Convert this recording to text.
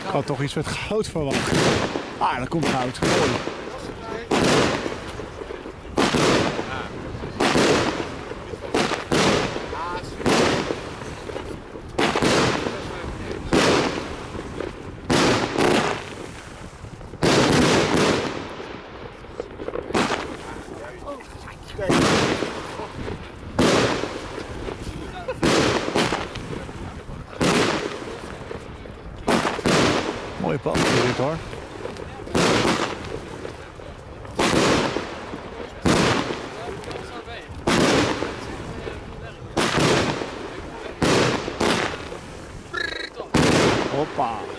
Ik had toch iets met goud verwacht. Ah, daar komt goud. Mooi. Mooie pad dit hoor. Hoppa.